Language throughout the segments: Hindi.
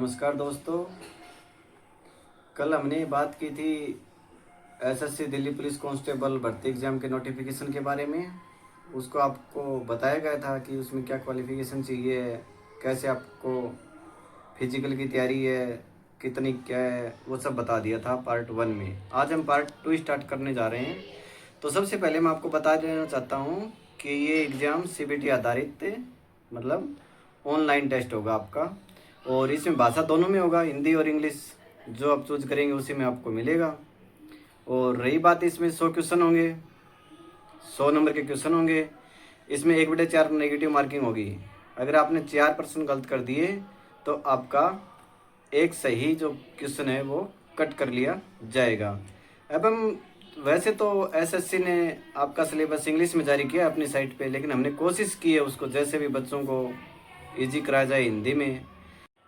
नमस्कार दोस्तों। कल हमने बात की थी एसएससी दिल्ली पुलिस कांस्टेबल भर्ती एग्ज़ाम के नोटिफिकेशन के बारे में। उसको आपको बताया गया था कि उसमें क्या क्वालिफ़िकेशन चाहिए, कैसे आपको फिजिकल की तैयारी है, कितनी क्या है, वो सब बता दिया था पार्ट 1 में। आज हम पार्ट 2 स्टार्ट करने जा रहे हैं। तो सबसे पहले मैं आपको बता देना चाहता हूँ कि ये एग्ज़ाम सीबीटी आधारित मतलब ऑनलाइन टेस्ट होगा आपका, और इसमें भाषा दोनों में होगा, हिंदी और इंग्लिश। जो आप चूज करेंगे उसी में आपको मिलेगा। और रही बात, इसमें 100 क्वेश्चन होंगे, 100 नंबर के क्वेश्चन होंगे। इसमें 1/4 नेगेटिव मार्किंग होगी। अगर आपने 4% गलत कर दिए तो आपका एक सही जो क्वेश्चन है वो कट कर लिया जाएगा। अब हम वैसे तो एसएससी ने आपका सिलेबस इंग्लिश में जारी किया है अपनी साइट पे, लेकिन हमने कोशिश की है उसको जैसे भी बच्चों को इजी कराया जाए हिंदी में।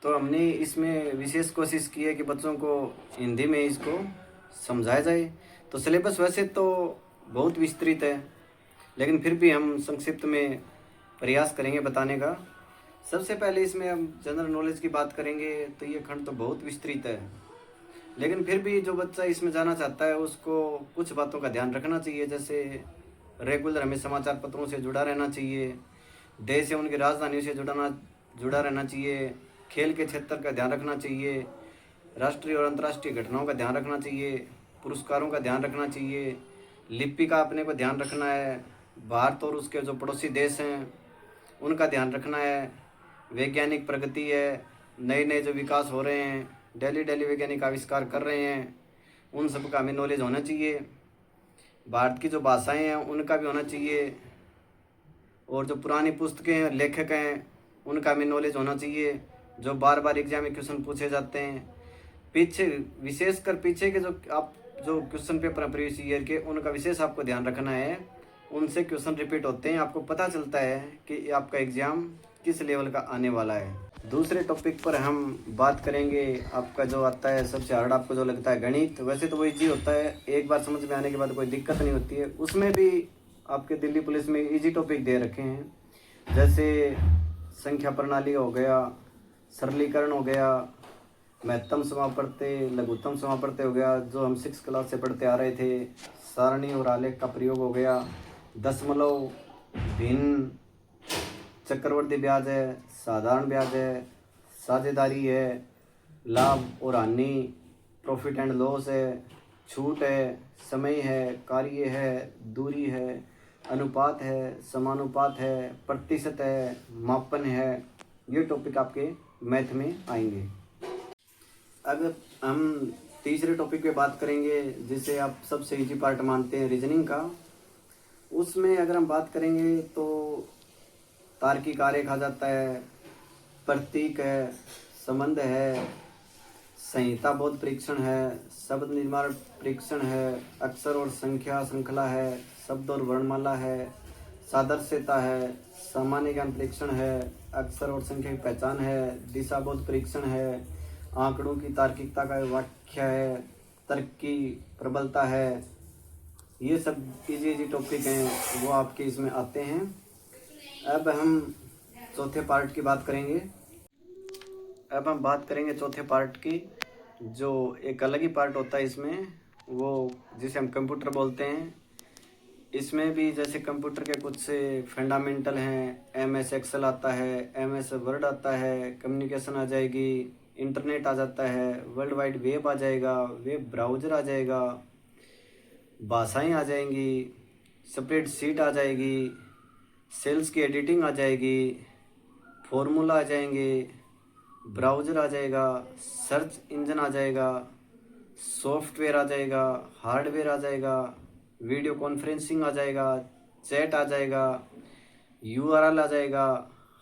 तो हमने इसमें विशेष कोशिश की है कि बच्चों को हिंदी में इसको समझाया जाए। तो सिलेबस वैसे तो बहुत विस्तृत है, लेकिन फिर भी हम संक्षिप्त में प्रयास करेंगे बताने का। सबसे पहले इसमें हम जनरल नॉलेज की बात करेंगे तो ये खंड तो बहुत विस्तृत है, लेकिन फिर भी जो बच्चा इसमें जाना चाहता है उसको कुछ बातों का ध्यान रखना चाहिए। जैसे रेगुलर हमें समाचार पत्रों से जुड़ा रहना चाहिए, देश या उनकी राजधानियों से जुड़ा रहना चाहिए, खेल के क्षेत्र का ध्यान रखना चाहिए, राष्ट्रीय और अंतर्राष्ट्रीय घटनाओं का ध्यान रखना चाहिए, पुरस्कारों का ध्यान रखना चाहिए, लिपि का अपने को ध्यान रखना है, भारत और उसके जो पड़ोसी देश हैं उनका ध्यान रखना है, वैज्ञानिक प्रगति है, नए नए जो विकास हो रहे हैं, डेली वैज्ञानिक आविष्कार कर रहे हैं, उन सब का हमें नॉलेज होना चाहिए। भारत की जो भाषाएं हैं उनका भी होना चाहिए, और जो पुरानी पुस्तकें हैं, लेखक हैं, उनका हमें नॉलेज होना चाहिए जो बार बार एग्जाम में क्वेश्चन पूछे जाते हैं। पीछे विशेषकर पीछे के जो क्वेश्चन पेपर हैं प्रीवियस ईयर के, उनका विशेष आपको ध्यान रखना है। उनसे क्वेश्चन रिपीट होते हैं, आपको पता चलता है कि आपका एग्ज़ाम किस लेवल का आने वाला है। दूसरे टॉपिक पर हम बात करेंगे, आपका जो आता है सबसे हार्ड आपको जो लगता है गणित। वैसे तो वो ईजी होता है, एक बार समझ में आने के बाद कोई दिक्कत नहीं होती है। उसमें भी आपके दिल्ली पुलिस में इजी टॉपिक दे रखे हैं, जैसे संख्या प्रणाली हो गया, सरलीकरण हो गया, महत्तम समापवर्ती, लघुत्तम समापवर्ती हो गया जो हम 6 क्लास से पढ़ते आ रहे थे, सारणी और आलेख का प्रयोग हो गया, दशमलव, भिन्न, चक्रवर्ती ब्याज है, साधारण ब्याज है, साझेदारी है, लाभ और हानि, प्रॉफिट एंड लॉस है, छूट है, समय है, कार्य है, दूरी है, अनुपात है, समानुपात है, प्रतिशत है, मापन है। ये टॉपिक आपके मैथ में आएंगे। अगर हम तीसरे टॉपिक पे बात करेंगे जिसे आप सबसे इजी पार्ट मानते हैं, रीजनिंग का। उसमें अगर हम बात करेंगे तो तार्किक आरेख आ जाता है, प्रतीक है, संबंध है, संहिता बोध परीक्षण है, शब्द निर्माण परीक्षण है, अक्षर और संख्या श्रृंखला है, शब्द और वर्णमाला है, सादृश्यता है, सामान्य ज्ञान परीक्षण है, अक्षर और संख्या की पहचान है, दिशाबोध परीक्षण है, आंकड़ों की तार्किकता का व्याख्या है, तर्क की प्रबलता है। ये सब इजी टॉपिक हैं, वो आपके इसमें आते हैं। अब हम चौथे पार्ट की बात करेंगे। अब हम बात करेंगे चौथे पार्ट की, जो एक अलग ही पार्ट होता है इसमें, वो जिसे हम कंप्यूटर बोलते हैं। इसमें भी जैसे कंप्यूटर के कुछ से फंडामेंटल हैं, एमएस एक्सेल आता है, एमएस वर्ड आता है, कम्युनिकेशन आ जाएगी, इंटरनेट आ जाता है, वर्ल्ड वाइड वेब आ जाएगा, वेब ब्राउज़र आ जाएगा, भाषाएं आ जाएंगी, स्प्रेडशीट आ जाएगी, सेल्स की एडिटिंग आ जाएगी, फॉर्मूला आ जाएंगे, ब्राउज़र आ जाएगा, सर्च इंजन आ जाएगा, सॉफ्टवेयर आ जाएगा, हार्डवेयर आ जाएगा, वीडियो कॉन्फ्रेंसिंग आ जाएगा, चैट आ जाएगा, यूआरएल आ जाएगा,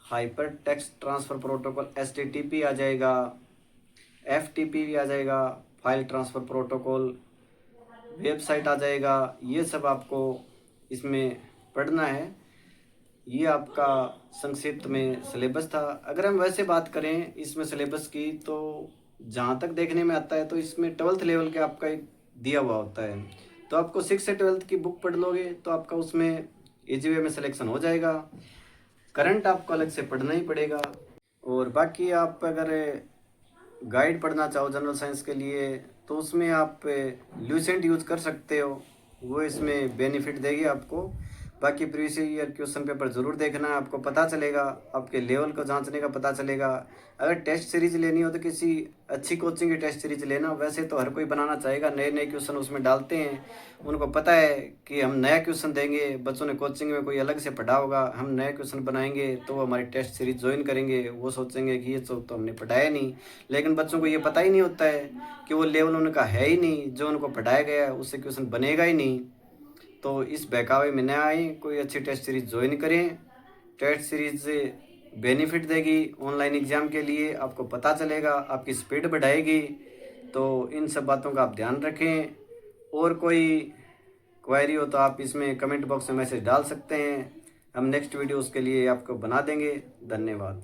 hyper text transfer protocol HTTP आ जाएगा, एफटीपी भी आ जाएगा, फाइल ट्रांसफ़र प्रोटोकॉल, वेबसाइट आ जाएगा। ये सब आपको इसमें पढ़ना है। ये आपका संक्षिप्त में सिलेबस था। अगर हम वैसे बात करें इसमें सिलेबस की, तो जहाँ तक देखने में आता है तो इसमें 12th लेवल के आपका दिया हुआ होता है। तो आपको 6 से 12th की बुक पढ़ लोगे तो आपका उसमें इजी वे में सिलेक्शन हो जाएगा। करंट आपको अलग से पढ़ना ही पड़ेगा। और बाकी आप अगर गाइड पढ़ना चाहो जनरल साइंस के लिए तो उसमें आप ल्यूसेंट यूज़ कर सकते हो, वो इसमें बेनिफिट देगी आपको। बाकी प्रीवियस ईयर क्वेश्चन पेपर ज़रूर देखना, आपको पता चलेगा, आपके लेवल को जांचने का पता चलेगा। अगर टेस्ट सीरीज लेनी हो तो किसी अच्छी कोचिंग की टेस्ट सीरीज लेना। वैसे तो हर कोई बनाना चाहेगा, नए नए क्वेश्चन उसमें डालते हैं, उनको पता है कि हम नया क्वेश्चन देंगे, बच्चों ने कोचिंग में कोई अलग से पढ़ा होगा, हम नया क्वेश्चन बनाएंगे तो वो हमारी टेस्ट सीरीज ज्वाइन करेंगे। वो सोचेंगे कि ये तो हमने पढ़ाया नहीं, लेकिन बच्चों को ये पता ही नहीं होता है कि वो लेवल उनका है ही नहीं, जो उनको पढ़ाया गया है उससे क्वेश्चन बनेगा ही नहीं। तो इस बहकावे में न आए, कोई अच्छी टेस्ट सीरीज ज्वाइन करें। टेस्ट सीरीज से बेनिफिट देगी, ऑनलाइन एग्ज़ाम के लिए आपको पता चलेगा, आपकी स्पीड बढ़ाएगी। तो इन सब बातों का आप ध्यान रखें। और कोई क्वेरी हो तो आप इसमें कमेंट बॉक्स में मैसेज डाल सकते हैं, हम नेक्स्ट वीडियो उसके लिए आपको बना देंगे। धन्यवाद।